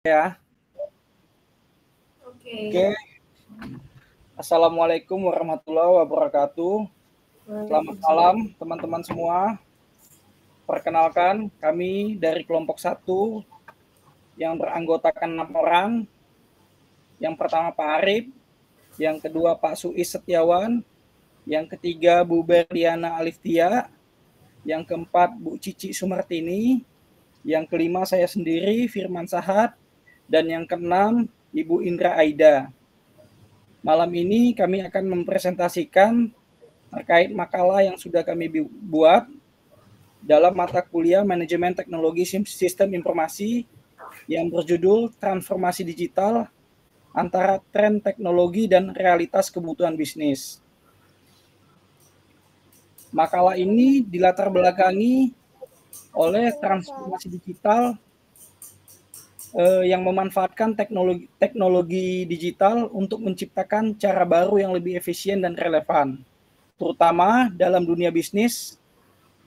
Ya, Oke. oke. Assalamualaikum warahmatullahi wabarakatuh. Selamat Waalaikumsalam. malam teman-teman semua. Perkenalkan, kami dari kelompok 1 yang beranggotakan 6 orang. Yang pertama Pak Arif, yang kedua Pak Suis Setiawan, yang ketiga Bu Berliana Aliftia, yang keempat Bu Cici Sumartini, yang kelima saya sendiri Firman Sahat, dan yang keenam Ibu Indra Aida. Malam ini kami akan mempresentasikan terkait makalah yang sudah kami buat dalam mata kuliah Manajemen Teknologi Sistem Informasi yang berjudul Transformasi Digital Antara Tren Teknologi dan Realitas Kebutuhan Bisnis. Makalah ini dilatar belakangi oleh transformasi digital yang memanfaatkan teknologi digital untuk menciptakan cara baru yang lebih efisien dan relevan, terutama dalam dunia bisnis.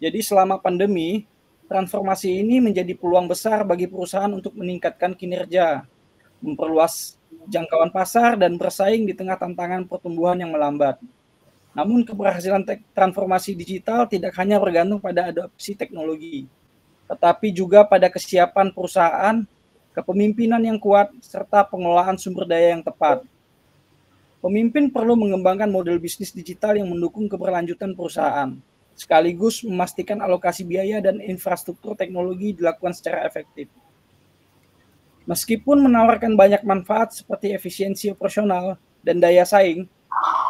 Jadi selama pandemi, transformasi ini menjadi peluang besar bagi perusahaan untuk meningkatkan kinerja, memperluas jangkauan pasar, dan bersaing di tengah tantangan pertumbuhan yang melambat. Namun keberhasilan transformasi digital tidak hanya bergantung pada adopsi teknologi, tetapi juga pada kesiapan perusahaan, kepemimpinan yang kuat, serta pengelolaan sumber daya yang tepat. Pemimpin perlu mengembangkan model bisnis digital yang mendukung keberlanjutan perusahaan, sekaligus memastikan alokasi biaya dan infrastruktur teknologi dilakukan secara efektif. Meskipun menawarkan banyak manfaat seperti efisiensi operasional dan daya saing,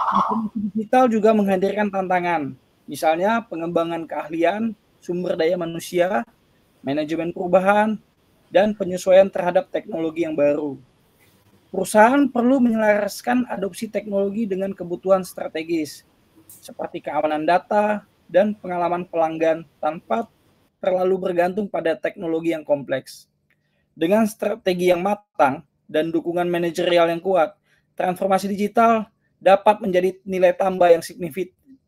transformasi digital juga menghadirkan tantangan, misalnya pengembangan keahlian, sumber daya manusia, manajemen perubahan, dan penyesuaian terhadap teknologi yang baru. Perusahaan perlu menyelaraskan adopsi teknologi dengan kebutuhan strategis, seperti keamanan data dan pengalaman pelanggan tanpa terlalu bergantung pada teknologi yang kompleks. Dengan strategi yang matang dan dukungan manajerial yang kuat, transformasi digital dapat menjadi nilai tambah yang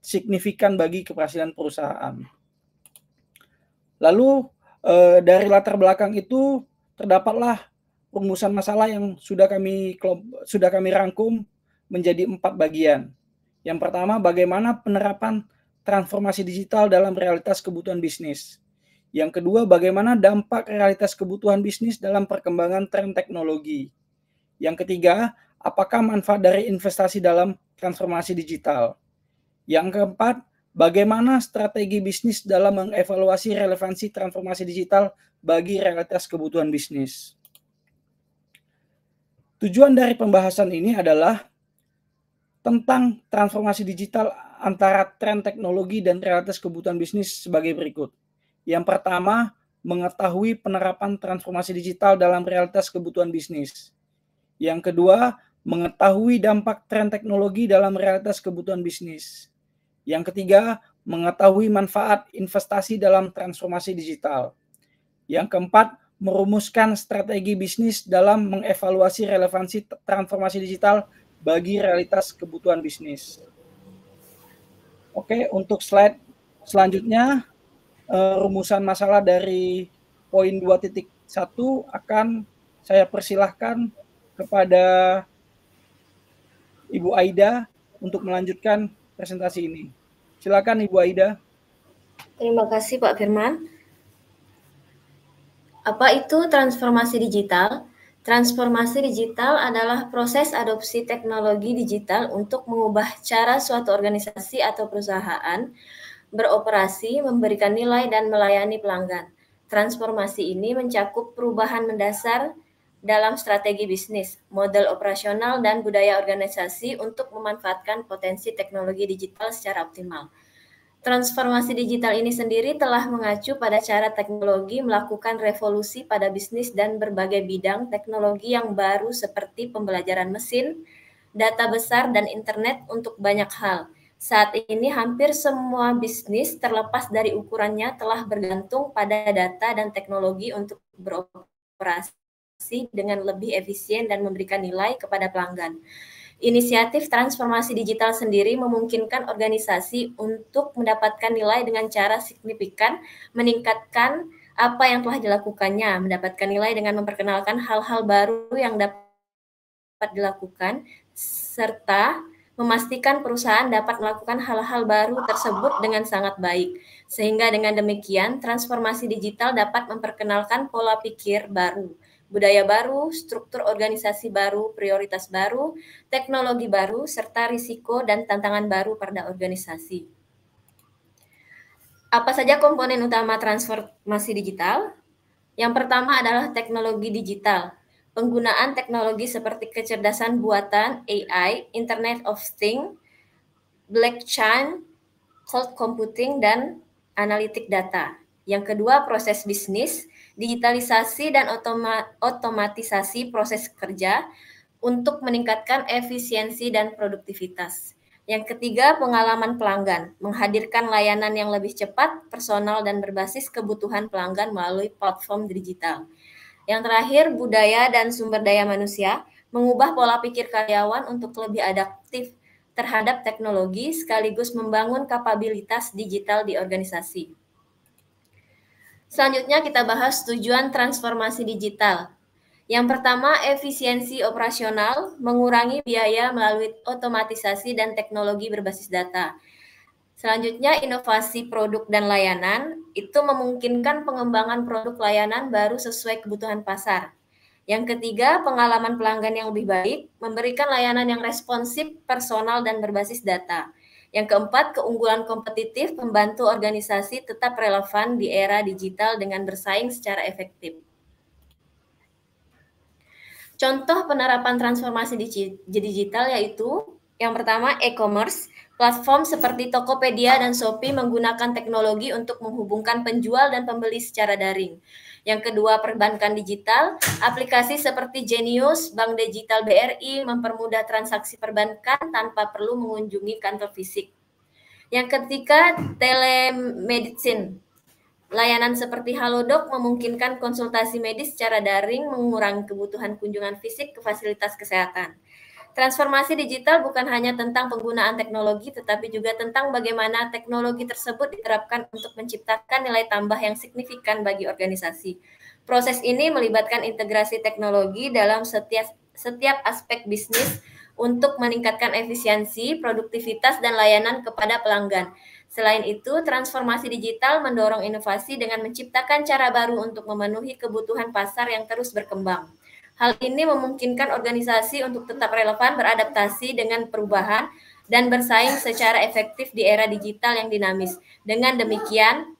signifikan bagi keberhasilan perusahaan. Lalu dari latar belakang itu terdapatlah rumusan masalah yang sudah kami rangkum menjadi 4 bagian. Yang pertama, bagaimana penerapan transformasi digital dalam realitas kebutuhan bisnis. Yang kedua, bagaimana dampak realitas kebutuhan bisnis dalam perkembangan tren teknologi. Yang ketiga, apakah manfaat dari investasi dalam transformasi digital. Yang keempat, bagaimana strategi bisnis dalam mengevaluasi relevansi transformasi digital bagi realitas kebutuhan bisnis. Tujuan dari pembahasan ini adalah tentang transformasi digital antara tren teknologi dan realitas kebutuhan bisnis sebagai berikut. Yang pertama, mengetahui penerapan transformasi digital dalam realitas kebutuhan bisnis. Yang kedua, mengetahui dampak tren teknologi dalam realitas kebutuhan bisnis. Yang ketiga, mengetahui manfaat investasi dalam transformasi digital. Yang keempat, merumuskan strategi bisnis dalam mengevaluasi relevansi transformasi digital bagi realitas kebutuhan bisnis. Oke, untuk slide selanjutnya, rumusan masalah dari poin 2.1 akan saya persilahkan kepada Ibu Aida untuk melanjutkan presentasi ini. Silakan Ibu Aida. Terima kasih Pak Firman. Apa itu transformasi digital? Transformasi digital adalah proses adopsi teknologi digital untuk mengubah cara suatu organisasi atau perusahaan beroperasi, memberikan nilai, dan melayani pelanggan. Transformasi ini mencakup perubahan mendasar dalam strategi bisnis, model operasional, dan budaya organisasi untuk memanfaatkan potensi teknologi digital secara optimal. Transformasi digital ini sendiri telah mengacu pada cara teknologi melakukan revolusi pada bisnis dan berbagai bidang teknologi yang baru seperti pembelajaran mesin, data besar, dan internet untuk banyak hal. Saat ini hampir semua bisnis terlepas dari ukurannya telah bergantung pada data dan teknologi untuk beroperasi dengan lebih efisien dan memberikan nilai kepada pelanggan. Inisiatif transformasi digital sendiri memungkinkan organisasi untuk mendapatkan nilai dengan cara signifikan, meningkatkan apa yang telah dilakukannya, mendapatkan nilai dengan memperkenalkan hal-hal baru yang dapat dilakukan, serta memastikan perusahaan dapat melakukan hal-hal baru tersebut dengan sangat baik. Sehingga dengan demikian, transformasi digital dapat memperkenalkan pola pikir baru, budaya baru, struktur organisasi baru, prioritas baru, teknologi baru, serta risiko dan tantangan baru pada organisasi. Apa saja komponen utama transformasi digital? Yang pertama adalah teknologi digital. Penggunaan teknologi seperti kecerdasan buatan, AI, Internet of Things, blockchain, cloud computing, dan analitik data. Yang kedua, proses bisnis, digitalisasi dan otomatisasi proses kerja untuk meningkatkan efisiensi dan produktivitas. Yang ketiga, pengalaman pelanggan, menghadirkan layanan yang lebih cepat, personal, dan berbasis kebutuhan pelanggan melalui platform digital. Yang terakhir, budaya dan sumber daya manusia, mengubah pola pikir karyawan untuk lebih adaptif terhadap teknologi sekaligus membangun kapabilitas digital di organisasi. Selanjutnya kita bahas tujuan transformasi digital. Yang pertama, efisiensi operasional, mengurangi biaya melalui otomatisasi dan teknologi berbasis data. Selanjutnya, inovasi produk dan layanan, itu memungkinkan pengembangan produk layanan baru sesuai kebutuhan pasar. Yang ketiga, pengalaman pelanggan yang lebih baik, memberikan layanan yang responsif, personal, dan berbasis data. Yang keempat, keunggulan kompetitif, membantu organisasi tetap relevan di era digital dengan bersaing secara efektif. Contoh penerapan transformasi digital yaitu yang pertama e-commerce, platform seperti Tokopedia dan Shopee menggunakan teknologi untuk menghubungkan penjual dan pembeli secara daring. Yang kedua, perbankan digital, aplikasi seperti Genius, Bank Digital BRI mempermudah transaksi perbankan tanpa perlu mengunjungi kantor fisik. Yang ketiga, telemedicine. Layanan seperti Halodoc memungkinkan konsultasi medis secara daring, mengurangi kebutuhan kunjungan fisik ke fasilitas kesehatan. Transformasi digital bukan hanya tentang penggunaan teknologi, tetapi juga tentang bagaimana teknologi tersebut diterapkan untuk menciptakan nilai tambah yang signifikan bagi organisasi. Proses ini melibatkan integrasi teknologi dalam setiap aspek bisnis untuk meningkatkan efisiensi, produktivitas, dan layanan kepada pelanggan. Selain itu, transformasi digital mendorong inovasi dengan menciptakan cara baru untuk memenuhi kebutuhan pasar yang terus berkembang. Hal ini memungkinkan organisasi untuk tetap relevan, beradaptasi dengan perubahan, dan bersaing secara efektif di era digital yang dinamis. Dengan demikian,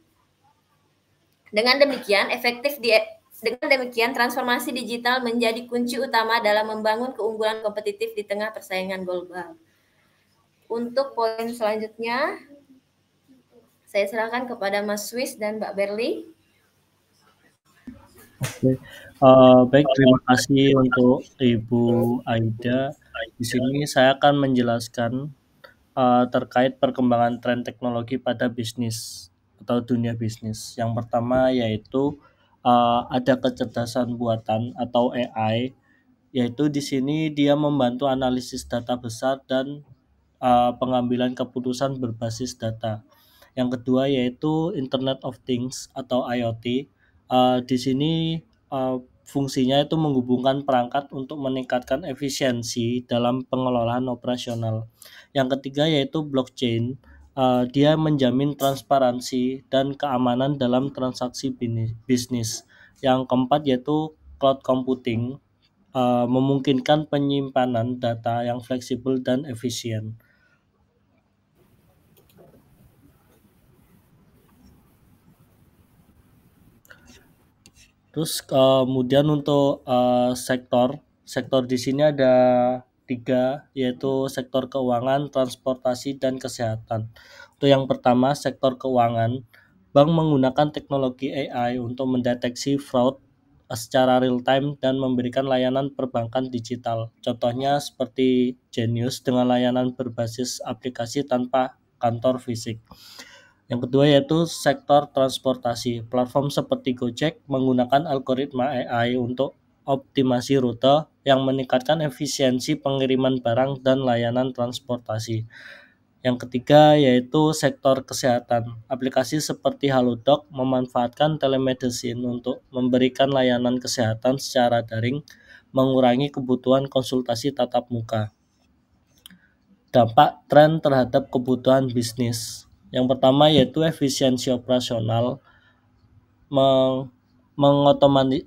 transformasi digital menjadi kunci utama dalam membangun keunggulan kompetitif di tengah persaingan global. Untuk poin selanjutnya, saya serahkan kepada Mas Swiss dan Mbak Berli. Oke, baik, terima kasih untuk Ibu Aida. Di sini saya akan menjelaskan terkait perkembangan tren teknologi pada bisnis atau dunia bisnis. Yang pertama yaitu ada kecerdasan buatan atau AI, yaitu di sini dia membantu analisis data besar dan pengambilan keputusan berbasis data. Yang kedua yaitu Internet of Things atau IoT. Di sini fungsinya itu menghubungkan perangkat untuk meningkatkan efisiensi dalam pengelolaan operasional. Yang ketiga yaitu blockchain. Dia menjamin transparansi dan keamanan dalam transaksi bisnis. Yang keempat yaitu cloud computing, memungkinkan penyimpanan data yang fleksibel dan efisien. Terus kemudian untuk sektor di sini ada 3, yaitu sektor keuangan, transportasi, dan kesehatan. Untuk yang pertama, sektor keuangan, bank menggunakan teknologi AI untuk mendeteksi fraud secara real time dan memberikan layanan perbankan digital. Contohnya seperti Genius dengan layanan berbasis aplikasi tanpa kantor fisik. Yang kedua yaitu sektor transportasi. Platform seperti Gojek menggunakan algoritma AI untuk optimasi rute yang meningkatkan efisiensi pengiriman barang dan layanan transportasi. Yang ketiga yaitu sektor kesehatan. Aplikasi seperti Halodoc memanfaatkan telemedicine untuk memberikan layanan kesehatan secara daring, mengurangi kebutuhan konsultasi tatap muka. Dampak tren terhadap kebutuhan bisnis. Yang pertama yaitu efisiensi operasional,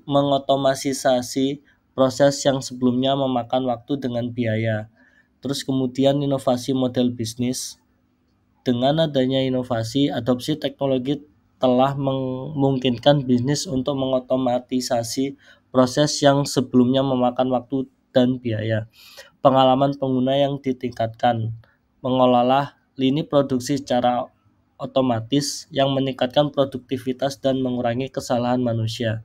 mengotomatisasi proses yang sebelumnya memakan waktu dengan biaya. Terus kemudian inovasi model bisnis. Dengan adanya inovasi, adopsi teknologi telah memungkinkan bisnis untuk mengotomatisasi proses yang sebelumnya memakan waktu dan biaya. Pengalaman pengguna yang ditingkatkan, mengelola lini produksi secara otomatis yang meningkatkan produktivitas dan mengurangi kesalahan manusia.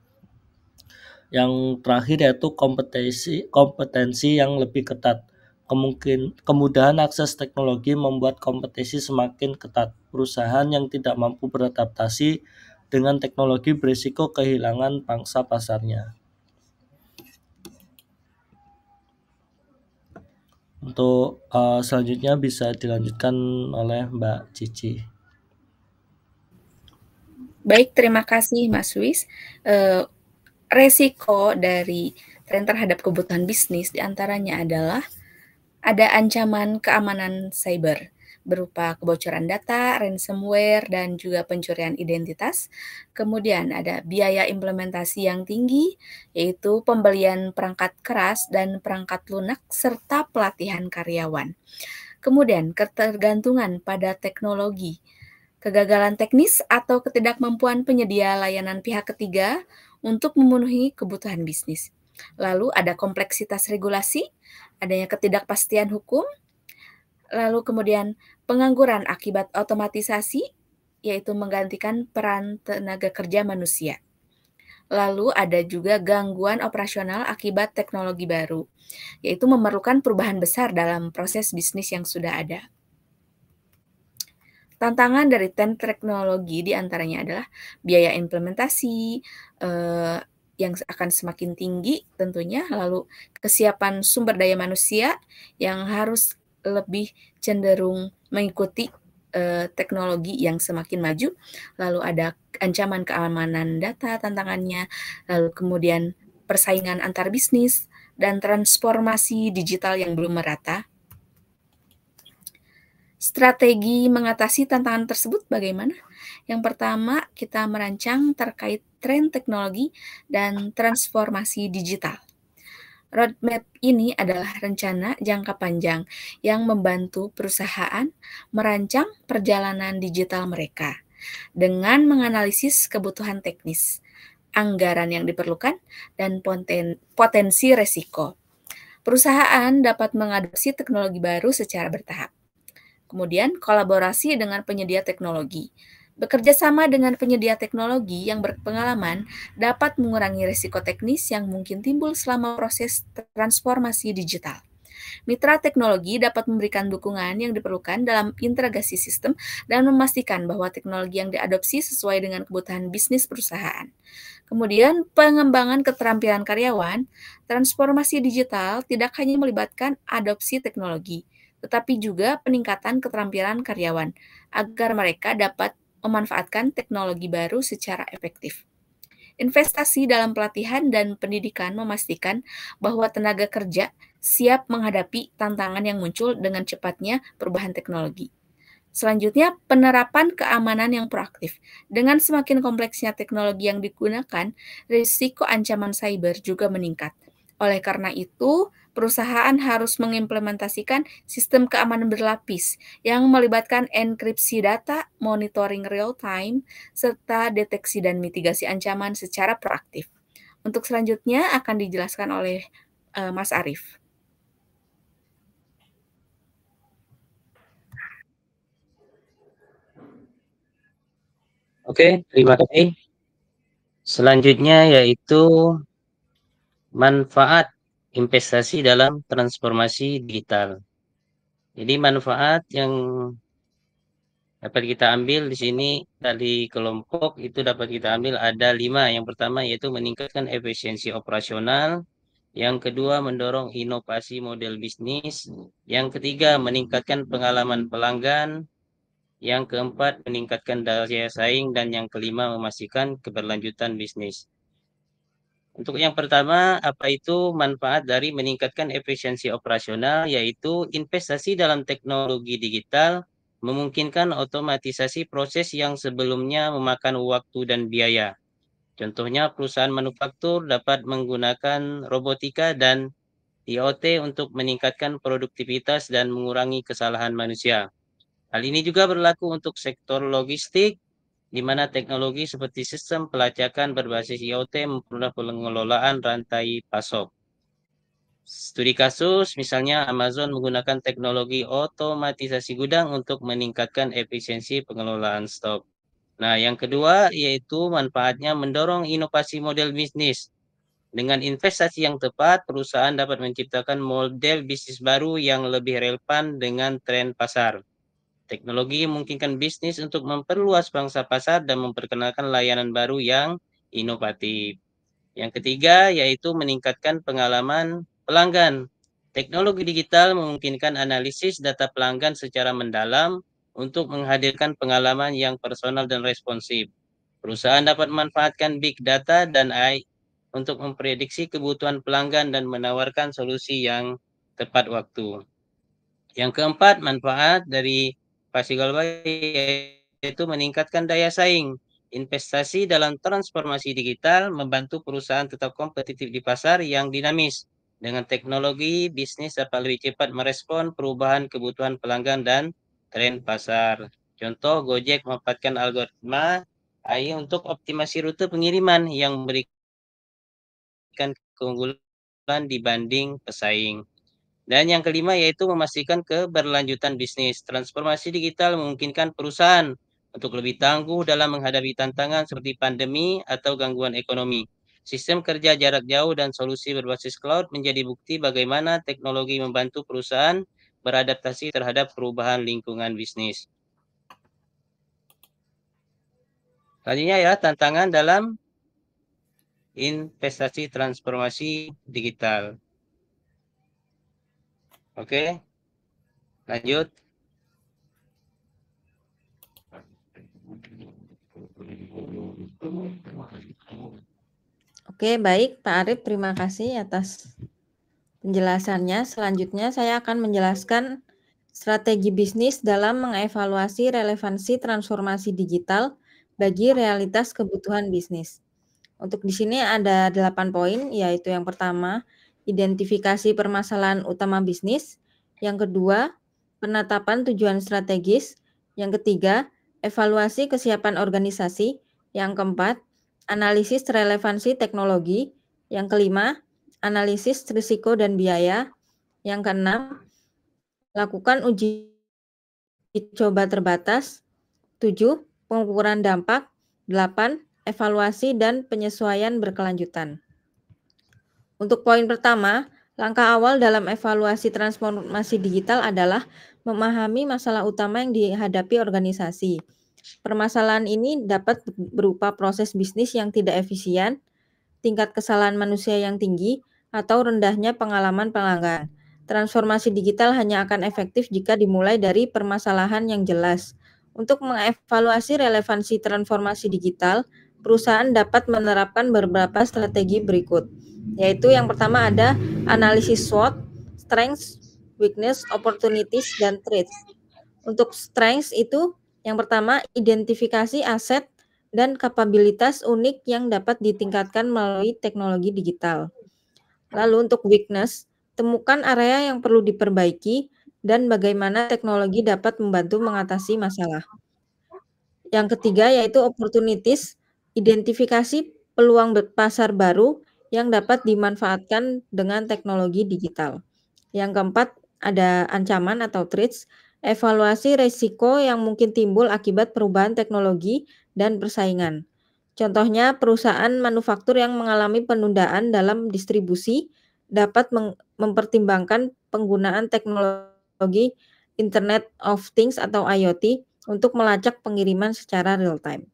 Yang terakhir yaitu kompetensi yang lebih ketat. Kemudahan akses teknologi membuat kompetisi semakin ketat. Perusahaan yang tidak mampu beradaptasi dengan teknologi berisiko kehilangan pangsa pasarnya. Untuk selanjutnya bisa dilanjutkan oleh Mbak Cici. Baik, terima kasih Mas Wis. Resiko dari tren terhadap kebutuhan bisnis diantaranya adalah ada ancaman keamanan cyber berupa kebocoran data, ransomware, dan juga pencurian identitas. Kemudian ada biaya implementasi yang tinggi, yaitu pembelian perangkat keras dan perangkat lunak, serta pelatihan karyawan. Kemudian ketergantungan pada teknologi, kegagalan teknis atau ketidakmampuan penyedia layanan pihak ketiga untuk memenuhi kebutuhan bisnis. Lalu ada kompleksitas regulasi, adanya ketidakpastian hukum, lalu kemudian pengangguran akibat otomatisasi, yaitu menggantikan peran tenaga kerja manusia. Lalu ada juga gangguan operasional akibat teknologi baru, yaitu memerlukan perubahan besar dalam proses bisnis yang sudah ada. Tantangan dari tren teknologi diantaranya adalah biaya implementasi, yang akan semakin tinggi tentunya, lalu kesiapan sumber daya manusia yang harus lebih cenderung mengikuti teknologi yang semakin maju, lalu ada ancaman keamanan data tantangannya, lalu kemudian persaingan antar bisnis, dan transformasi digital yang belum merata. Strategi mengatasi tantangan tersebut bagaimana? Yang pertama, kita merancang terkait tren teknologi dan transformasi digital. Roadmap ini adalah rencana jangka panjang yang membantu perusahaan merancang perjalanan digital mereka dengan menganalisis kebutuhan teknis, anggaran yang diperlukan, dan potensi resiko. Perusahaan dapat mengadopsi teknologi baru secara bertahap. Kemudian, kolaborasi dengan penyedia teknologi. Bekerja sama dengan penyedia teknologi yang berpengalaman dapat mengurangi risiko teknis yang mungkin timbul selama proses transformasi digital. Mitra teknologi dapat memberikan dukungan yang diperlukan dalam integrasi sistem dan memastikan bahwa teknologi yang diadopsi sesuai dengan kebutuhan bisnis perusahaan. Kemudian, pengembangan keterampilan karyawan, transformasi digital tidak hanya melibatkan adopsi teknologi, tetapi juga peningkatan keterampilan karyawan agar mereka dapat memanfaatkan teknologi baru secara efektif. Investasi dalam pelatihan dan pendidikan memastikan bahwa tenaga kerja siap menghadapi tantangan yang muncul dengan cepatnya perubahan teknologi. Selanjutnya, penerapan keamanan yang proaktif. Dengan semakin kompleksnya teknologi yang digunakan, risiko ancaman cyber juga meningkat. Oleh karena itu, perusahaan harus mengimplementasikan sistem keamanan berlapis yang melibatkan enkripsi data, monitoring real-time, serta deteksi dan mitigasi ancaman secara proaktif. Untuk selanjutnya akan dijelaskan oleh Mas Arief. Oke, terima kasih. Selanjutnya yaitu manfaat investasi dalam transformasi digital. Jadi manfaat yang dapat kita ambil di sini dari kelompok itu dapat kita ambil ada 5. Yang pertama yaitu meningkatkan efisiensi operasional, Yang kedua, mendorong inovasi model bisnis. Yang ketiga, meningkatkan pengalaman pelanggan. Yang keempat, meningkatkan daya saing. Dan yang kelima, memastikan keberlanjutan bisnis. Untuk yang pertama, apa itu manfaat dari meningkatkan efisiensi operasional, yaitu investasi dalam teknologi digital memungkinkan otomatisasi proses yang sebelumnya memakan waktu dan biaya. Contohnya, perusahaan manufaktur dapat menggunakan robotika dan IoT untuk meningkatkan produktivitas dan mengurangi kesalahan manusia. Hal ini juga berlaku untuk sektor logistik, di mana teknologi seperti sistem pelacakan berbasis IoT mempermudah pengelolaan rantai pasok. Studi kasus, misalnya Amazon menggunakan teknologi otomatisasi gudang untuk meningkatkan efisiensi pengelolaan stok. Nah, yang kedua yaitu manfaatnya mendorong inovasi model bisnis. Dengan investasi yang tepat, perusahaan dapat menciptakan model bisnis baru yang lebih relevan dengan tren pasar. Teknologi memungkinkan bisnis untuk memperluas pangsa pasar dan memperkenalkan layanan baru yang inovatif. Yang ketiga yaitu meningkatkan pengalaman pelanggan. Teknologi digital memungkinkan analisis data pelanggan secara mendalam untuk menghadirkan pengalaman yang personal dan responsif. Perusahaan dapat memanfaatkan big data dan AI untuk memprediksi kebutuhan pelanggan dan menawarkan solusi yang tepat waktu. Yang keempat, manfaat dari Passy Galway yaitu meningkatkan daya saing. Investasi dalam transformasi digital membantu perusahaan tetap kompetitif di pasar yang dinamis. Dengan teknologi, bisnis dapat lebih cepat merespon perubahan kebutuhan pelanggan dan tren pasar. Contoh, Gojek memanfaatkan algoritma AI untuk optimasi rute pengiriman yang memberikan keunggulan dibanding pesaing. Dan yang kelima yaitu memastikan keberlanjutan bisnis. Transformasi digital memungkinkan perusahaan untuk lebih tangguh dalam menghadapi tantangan seperti pandemi atau gangguan ekonomi. Sistem kerja jarak jauh dan solusi berbasis cloud menjadi bukti bagaimana teknologi membantu perusahaan beradaptasi terhadap perubahan lingkungan bisnis. Selanjutnya ya, tantangan dalam investasi transformasi digital. Oke, lanjut. Oke, baik Pak Arif, terima kasih atas penjelasannya. Selanjutnya saya akan menjelaskan strategi bisnis dalam mengevaluasi relevansi transformasi digital bagi realitas kebutuhan bisnis. Untuk di sini ada 8 poin, yaitu yang pertama, identifikasi permasalahan utama bisnis. Yang kedua, penetapan tujuan strategis. Yang ketiga, evaluasi kesiapan organisasi. Yang keempat, analisis relevansi teknologi. Yang kelima, analisis risiko dan biaya. Yang keenam, lakukan uji coba terbatas. 7, pengukuran dampak. 8, evaluasi dan penyesuaian berkelanjutan. Untuk poin pertama, langkah awal dalam evaluasi transformasi digital adalah memahami masalah utama yang dihadapi organisasi. Permasalahan ini dapat berupa proses bisnis yang tidak efisien, tingkat kesalahan manusia yang tinggi, atau rendahnya pengalaman pelanggan. Transformasi digital hanya akan efektif jika dimulai dari permasalahan yang jelas. Untuk mengevaluasi relevansi transformasi digital, perusahaan dapat menerapkan beberapa strategi berikut, yaitu yang pertama ada analisis SWOT, strengths, weakness, opportunities, dan threats. Untuk strengths itu yang pertama identifikasi aset dan kapabilitas unik yang dapat ditingkatkan melalui teknologi digital. Lalu untuk weakness, temukan area yang perlu diperbaiki dan bagaimana teknologi dapat membantu mengatasi masalah. Yang ketiga yaitu opportunities, identifikasi peluang pasar baru yang dapat dimanfaatkan dengan teknologi digital. Yang keempat ada ancaman atau threats, evaluasi risiko yang mungkin timbul akibat perubahan teknologi dan persaingan. Contohnya perusahaan manufaktur yang mengalami penundaan dalam distribusi dapat mempertimbangkan penggunaan teknologi Internet of Things atau IoT untuk melacak pengiriman secara real time.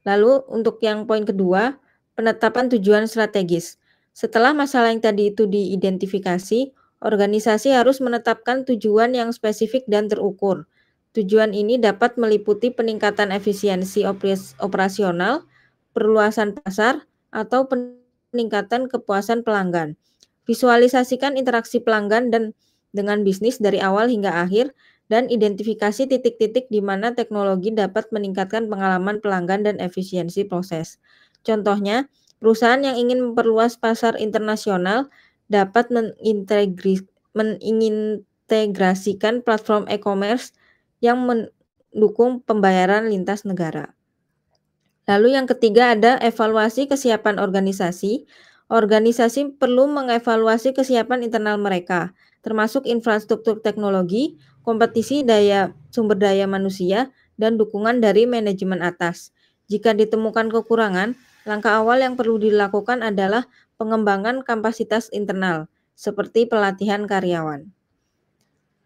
Lalu untuk yang poin kedua, penetapan tujuan strategis. Setelah masalah yang tadi itu diidentifikasi, organisasi harus menetapkan tujuan yang spesifik dan terukur. Tujuan ini dapat meliputi peningkatan efisiensi operasional, perluasan pasar, atau peningkatan kepuasan pelanggan. Visualisasikan interaksi pelanggan dengan bisnis dari awal hingga akhir, dan identifikasi titik-titik di mana teknologi dapat meningkatkan pengalaman pelanggan dan efisiensi proses. Contohnya, perusahaan yang ingin memperluas pasar internasional dapat mengintegrasikan platform e-commerce yang mendukung pembayaran lintas negara. Lalu yang ketiga ada evaluasi kesiapan organisasi. Organisasi perlu mengevaluasi kesiapan internal mereka, termasuk infrastruktur teknologi, kompetisi sumber daya manusia, dan dukungan dari manajemen atas. Jika ditemukan kekurangan, langkah awal yang perlu dilakukan adalah pengembangan kapasitas internal, seperti pelatihan karyawan.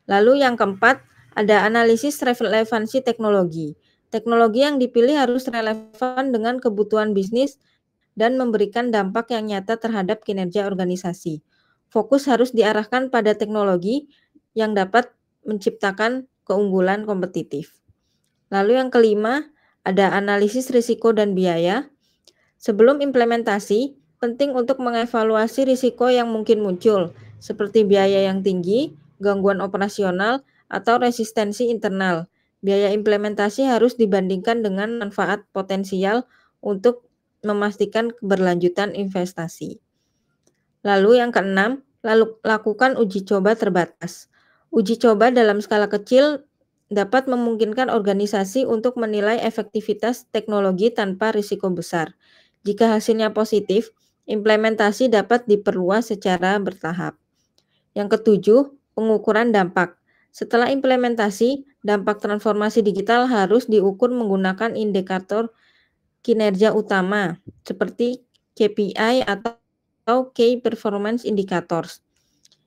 Lalu yang keempat, ada analisis relevansi teknologi. Teknologi yang dipilih harus relevan dengan kebutuhan bisnis dan memberikan dampak yang nyata terhadap kinerja organisasi. Fokus harus diarahkan pada teknologi yang dapat menciptakan keunggulan kompetitif. Lalu yang kelima, ada analisis risiko dan biaya. Sebelum implementasi, penting untuk mengevaluasi risiko yang mungkin muncul, seperti biaya yang tinggi, gangguan operasional, atau resistensi internal. Biaya implementasi harus dibandingkan dengan manfaat potensial untuk memastikan keberlanjutan investasi. Lalu yang keenam, lakukan uji coba terbatas. Uji coba dalam skala kecil dapat memungkinkan organisasi untuk menilai efektivitas teknologi tanpa risiko besar. Jika hasilnya positif, implementasi dapat diperluas secara bertahap. Yang ketujuh, pengukuran dampak. Setelah implementasi, dampak transformasi digital harus diukur menggunakan indikator kinerja utama seperti KPI atau Key Performance Indicators,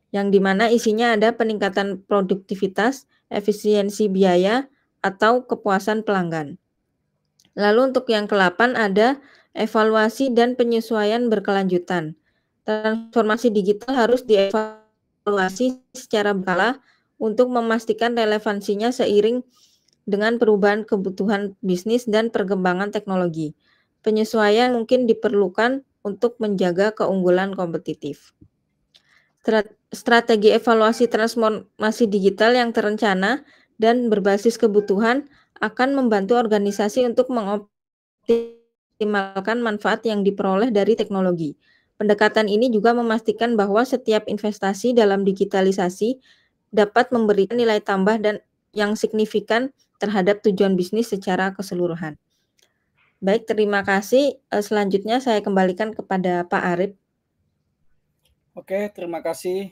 yang dimana isinya ada peningkatan produktivitas, efisiensi biaya, atau kepuasan pelanggan. Lalu untuk yang ke-8 ada evaluasi dan penyesuaian berkelanjutan. Transformasi digital harus dievaluasi secara berkala untuk memastikan relevansinya seiring dengan perubahan kebutuhan bisnis dan perkembangan teknologi. Penyesuaian mungkin diperlukan untuk menjaga keunggulan kompetitif. Strategi evaluasi transformasi digital yang terencana dan berbasis kebutuhan akan membantu organisasi untuk mengoptimalkan manfaat yang diperoleh dari teknologi. Pendekatan ini juga memastikan bahwa setiap investasi dalam digitalisasi dapat memberikan nilai tambah dan yang signifikan terhadap tujuan bisnis secara keseluruhan. Baik, terima kasih. Selanjutnya saya kembalikan kepada Pak Arif. Oke, terima kasih.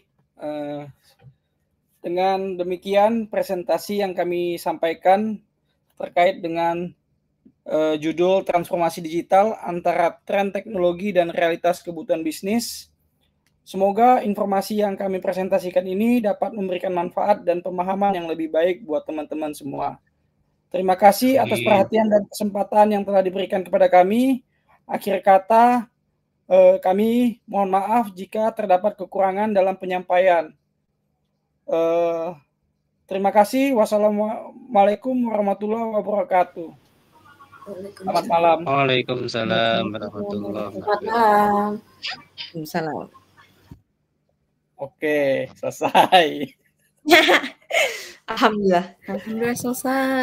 Dengan demikian presentasi yang kami sampaikan terkait dengan judul transformasi digital antara tren teknologi dan realitas kebutuhan bisnis. Semoga informasi yang kami presentasikan ini dapat memberikan manfaat dan pemahaman yang lebih baik buat teman-teman semua. Terima kasih atas perhatian dan kesempatan yang telah diberikan kepada kami. Akhir kata, kami mohon maaf jika terdapat kekurangan dalam penyampaian. Terima kasih. Wassalamualaikum warahmatullahi wabarakatuh. Selamat malam. Waalaikumsalam warahmatullahi wabarakatuh. Waalaikumsalam. Oke, selesai. Alhamdulillah. Alhamdulillah selesai.